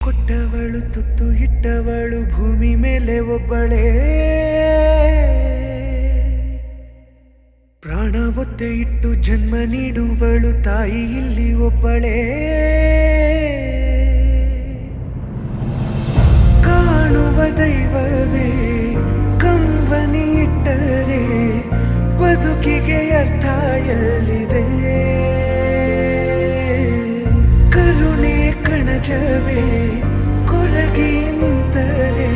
ಕೊಟ್ಟವಳು ತುತ್ತು ಇಟ್ಟವಳು ಭೂಮಿ ಮೇಲೆ ಒಬ್ಬಳೇ, ಪ್ರಾಣ ಒತ್ತೆ ಇಟ್ಟು ಜನ್ಮ ನೀಡುವಳು ತಾಯಿ ಇಲ್ಲಿ ಒಬ್ಬಳೇ. ಕಾಣುವ ದೈವವೇ ಕಂಬನಿ ಇಟ್ಟರೆ ಬದುಕಿಗೆ ಅರ್ಥ ಎಲ್ಲಿದೆ. ಕರುಣೆ ಕಣಜವೇ ಕೊರಗಿ ನಿಂತರೆ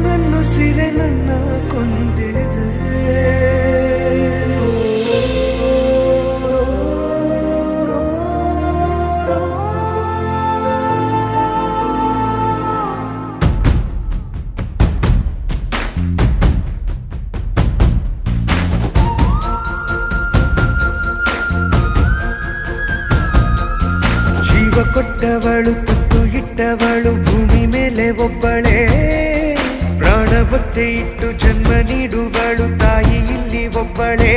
ನನ್ನುಸಿರೆ ನನ್ನ ಕೊಂದಿದೆ. ಜೀವ ಕೊಟ್ಟವಳು ತುತ್ತು ಇಟ್ಟವಳು ಭೂಮಿ ಮೇಲೆ ಒಬ್ಬಳೇ, ಪ್ರಾಣ ಒತ್ತೆ ಇಟ್ಟು ಜನ್ಮ ನೀಡುವಳು ತಾಯಿ ಇಲ್ಲಿ ಒಬ್ಬಳೇ.